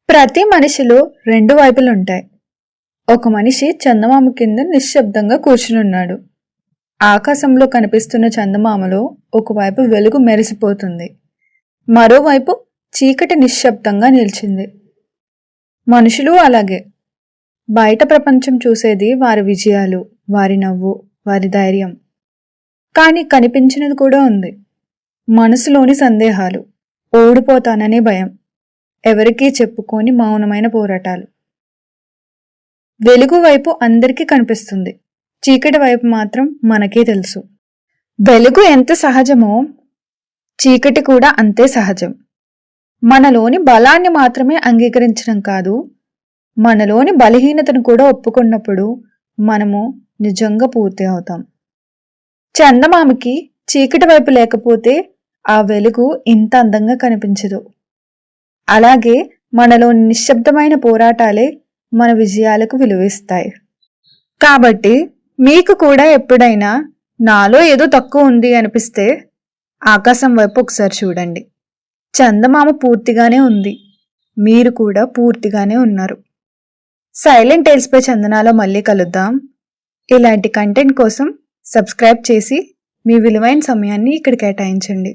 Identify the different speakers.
Speaker 1: ప్రతి మనిషిలో రెండు వైపులుంటాయి. ఒక మనిషి చందమామ కింద నిశ్శబ్దంగా కూర్చునున్నాడు. ఆకాశంలో కనిపిస్తున్న చందమామలో ఒకవైపు వెలుగు మెరిసిపోతుంది, మరోవైపు చీకటి నిశ్శబ్దంగా నిలిచింది. మనుషులు అలాగే. బయట ప్రపంచం చూసేది వారి విజయాలు, వారి నవ్వు, వారి ధైర్యం. కానీ కనిపించినది కూడా ఉంది. మనసులోని సందేహాలు, ఓడిపోతాననే భయం, ఎవరికీ చెప్పుకోని మౌనమైన పోరాటాలు. వెలుగు వైపు అందరికీ కనిపిస్తుంది, చీకటి వైపు మాత్రం మనకే తెలుసు. వెలుగు ఎంత సహజమో చీకటి కూడా అంతే సహజం. మనలోని బలాన్ని మాత్రమే అంగీకరించడం కాదు, మనలోని బలహీనతను కూడా ఒప్పుకున్నప్పుడు మనము నిజంగా పూర్తి అవుతాం. చందమామకి చీకటి వైపు లేకపోతే ఆ వెలుగు ఇంత అందంగా కనిపించదు. అలాగే మనలోని నిశ్శబ్దమైన పోరాటాలే మన విజయాలకు విలువిస్తాయి. కాబట్టి మీకు కూడా ఎప్పుడైనా నాలో ఏదో తక్కువ ఉంది అనిపిస్తే ఆకాశం వైపు ఒకసారి చూడండి. చందమామ పూర్తిగానే ఉంది, మీరు కూడా పూర్తిగానే ఉన్నారు. సైలెంట్ టేల్స్ పై చందనాలో మళ్ళీ కలుద్దాం. ఇలాంటి కంటెంట్ కోసం సబ్స్క్రైబ్ చేసి మీ విలువైన సమయాన్ని ఇక్కడ కేటాయించండి.